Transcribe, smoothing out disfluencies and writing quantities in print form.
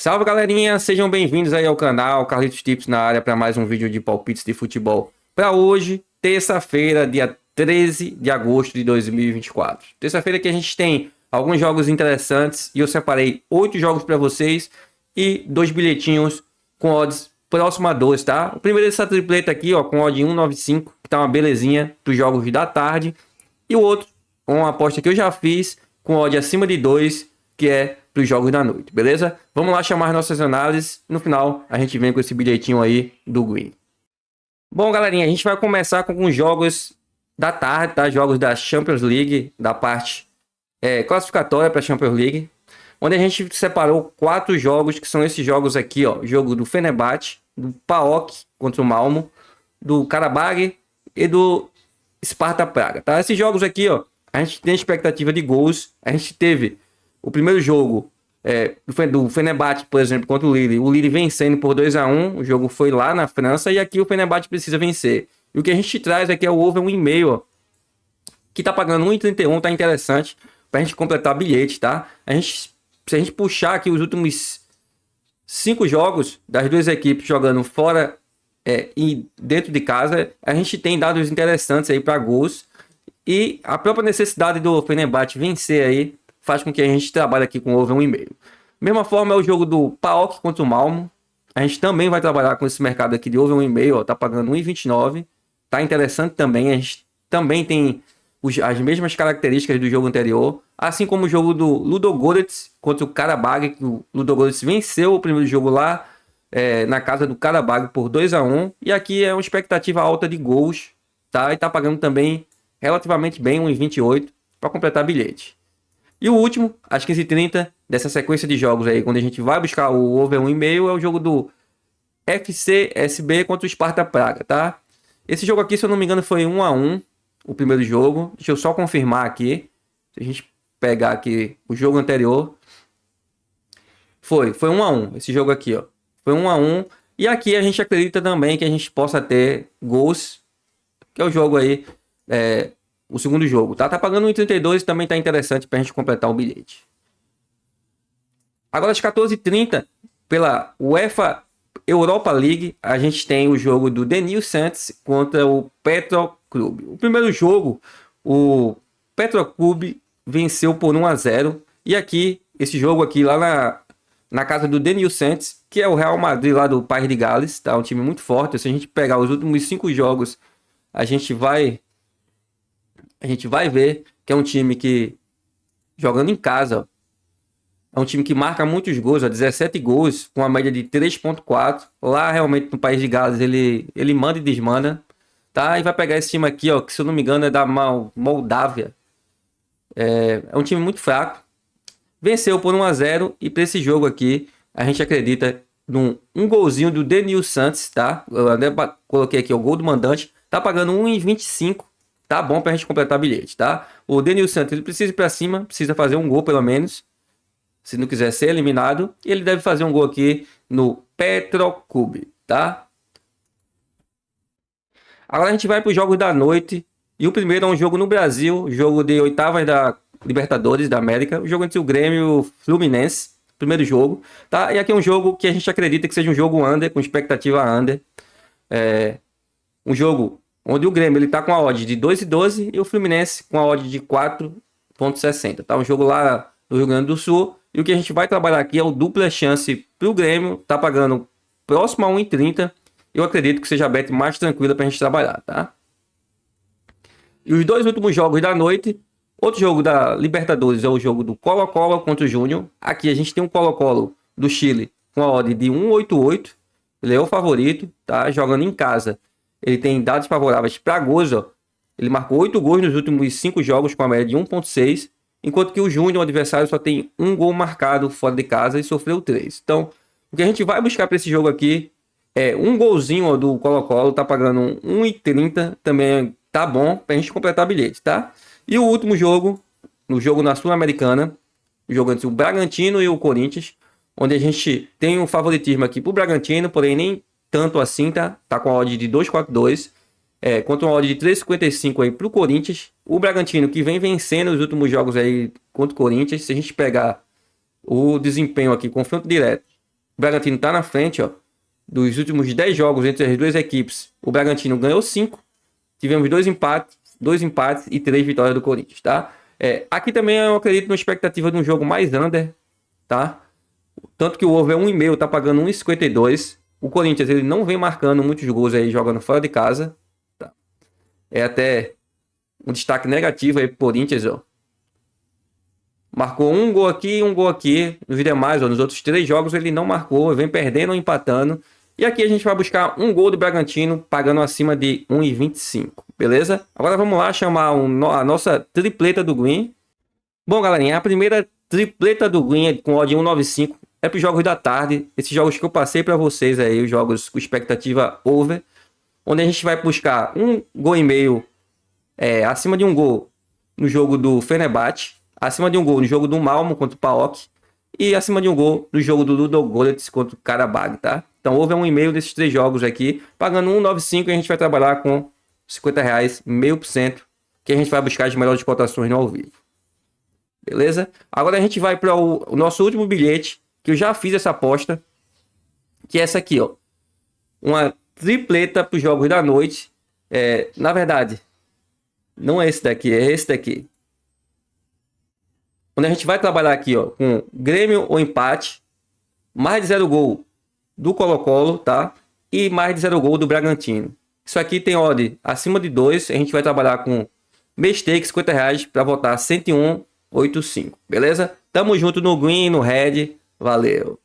Salve galerinha, sejam bem-vindos aí ao canal Carlitos Tips na área para mais um vídeo de palpites de futebol. Para hoje, terça-feira, dia 13 de agosto de 2024. Terça-feira que a gente tem alguns jogos interessantes e eu separei 8 jogos para vocês e 2 bilhetinhos com odds próximo a 2, tá? O primeiro dessa tripleta aqui, ó, com odd 1,95, que tá uma belezinha dos jogos da tarde. E o outro, uma aposta que eu já fiz com odd acima de 2, que é dos jogos da noite, beleza? Vamos lá chamar nossas análises. No final, a gente vem com esse bilhetinho aí do Green. Bom, galerinha, a gente vai começar com os jogos da tarde, tá? Jogos da Champions League, da parte classificatória para a Champions League, onde a gente separou 4 jogos, que são esses jogos aqui, ó. Jogo do Fenerbahçe, do PAOK contra o Malmo, do Karabag e do Sparta Praga, tá? Esses jogos aqui, ó, a gente tem expectativa de gols. A gente teve o primeiro jogo do Fenerbahçe, por exemplo, contra o Lille. O Lille vencendo por 2-1. O jogo foi lá na França e aqui o Fenerbahçe precisa vencer. E o que a gente traz aqui é o over 1,5, ó, que tá pagando 1,31, tá interessante pra gente completar bilhete, tá? Se a gente puxar aqui os últimos 5 jogos das duas equipes jogando fora e dentro de casa, a gente tem dados interessantes aí para gols. E a própria necessidade do Fenerbahçe vencer aí faz com que a gente trabalhe aqui com over 1,5. Mesma forma é o jogo do PAOK contra o Malmo. A gente também vai trabalhar com esse mercado aqui de over 1,5, ó, tá pagando 1,29. Tá interessante também. A gente também tem as mesmas características do jogo anterior, assim como o jogo do Ludogorets contra o Karabag, que o Ludogorets venceu o primeiro jogo lá na casa do Karabag por 2-1, e aqui é uma expectativa alta de gols, tá? E tá pagando também relativamente bem, 1,28, para completar bilhete. E o último, às 15h30, dessa sequência de jogos aí, quando a gente vai buscar o over 1,5, é o jogo do FCSB contra o Sparta Praga, tá? Esse jogo aqui, se eu não me engano, foi 1-1, o primeiro jogo. Deixa eu só confirmar aqui. Se a gente pegar aqui o jogo anterior, foi 1-1, esse jogo aqui, ó. Foi 1-1. E aqui a gente acredita também que a gente possa ter gols, que é o jogo aí, o segundo jogo, tá? Tá pagando 1,32 e também tá interessante pra gente completar o bilhete. Agora às 14h30, pela UEFA Europa League, a gente tem o jogo do Denil Santos contra o Petroclube. O primeiro jogo, o Petroclube venceu por 1-0. E aqui, esse jogo aqui lá na casa do Denil Santos, que é o Real Madrid lá do País de Gales, tá? Um time muito forte. Se a gente pegar os últimos 5 jogos, a gente vai ver que é um time que, jogando em casa, ó, é um time que marca muitos gols, ó, 17 gols, com a média de 3,4. Lá, realmente, no País de Gales, ele manda e desmanda, tá? E vai pegar esse time aqui, ó, que se eu não me engano é da Moldávia. É um time muito fraco. Venceu por 1-0 e para esse jogo aqui, a gente acredita num golzinho do Denil Santos, tá? Eu até coloquei aqui o gol do mandante. Tá pagando 1,25. Tá bom pra gente completar bilhete, tá? O Denil Santos, ele precisa ir pra cima, precisa fazer um gol pelo menos, se não quiser ser eliminado. E ele deve fazer um gol aqui no Petroclube, tá? Agora a gente vai para os jogos da noite. E o primeiro é um jogo no Brasil, jogo de oitavas da Libertadores da América. O jogo entre o Grêmio e o Fluminense, primeiro jogo, tá? E aqui é um jogo que a gente acredita que seja um jogo under, com expectativa under. Um jogo onde o Grêmio ele tá com a odd de 2,12 e o Fluminense com a odd de 4,60. Tá? Um jogo lá no Rio Grande do Sul. E o que a gente vai trabalhar aqui é o dupla chance para o Grêmio. Tá pagando próximo a 1,30. Eu acredito que seja a bet mais tranquila para a gente trabalhar, tá? E os 2 últimos jogos da noite. Outro jogo da Libertadores é o jogo do Colo-Colo contra o Júnior. Aqui a gente tem um Colo-Colo do Chile com a odd de 1,88. Ele é o favorito, tá? Jogando em casa. Ele tem dados favoráveis para gols, ó. Ele marcou 8 gols nos últimos 5 jogos com a média de 1,6. Enquanto que o Júnior, o adversário, só tem 1 gol marcado fora de casa e sofreu 3. Então, o que a gente vai buscar para esse jogo aqui é um golzinho, ó, do Colo-Colo. Tá pagando 1,30. Também tá bom para a gente completar bilhete, tá? E o último jogo, no jogo na Sul-Americana, o jogo entre o Bragantino e o Corinthians, onde a gente tem um favoritismo aqui pro Bragantino, porém nem tanto assim, tá? Tá com a odd de 2,42, contra uma odd de 3,55 aí pro Corinthians. O Bragantino que vem vencendo os últimos jogos aí contra o Corinthians. Se a gente pegar o desempenho aqui, confronto direto, O Bragantino tá na frente, ó. Dos últimos 10 jogos entre as duas equipes, o Bragantino ganhou 5. Tivemos 2 empates e 3 vitórias do Corinthians, tá? Aqui também eu acredito na expectativa de um jogo mais under, tá? Tanto que o over 1,5 tá pagando 1,52. O Corinthians, ele não vem marcando muitos gols aí jogando fora de casa, tá? É até um destaque negativo aí pro Corinthians, ó. Marcou um gol aqui e um gol aqui. Nos demais, ó, nos outros 3 jogos ele não marcou, vem perdendo ou empatando. E aqui a gente vai buscar um gol do Bragantino pagando acima de 1,25, beleza? Agora vamos lá chamar a nossa tripleta do Green. Bom, galerinha, a primeira tripleta do Green com odd 1,95 é para os jogos da tarde. Esses jogos que eu passei para vocês aí, os jogos com expectativa over, onde a gente vai buscar um gol e meio acima de um gol no jogo do Fenerbahçe, acima de um gol no jogo do Malmo contra o PAOK e acima de um gol no jogo do Ludogorets contra o Karabag, tá? Então, houve 1,5 desses 3 jogos aqui, pagando 1,95 e a gente vai trabalhar com R$50, 0,5%, que a gente vai buscar as melhores cotações no ao vivo. Beleza? Agora a gente vai para o nosso último bilhete, que eu já fiz essa aposta, que é essa aqui, ó. Uma tripleta para os jogos da noite. Na verdade, não é esse daqui, é esse daqui. Onde a gente vai trabalhar aqui, ó, com Grêmio ou empate, mais de 0 gol do Colo-Colo, tá? E mais de 0 gol do Bragantino. Isso aqui tem odd acima de 2. A gente vai trabalhar com mistake, R$50 para votar 101,85. Beleza? Tamo junto no green, no red. Valeu!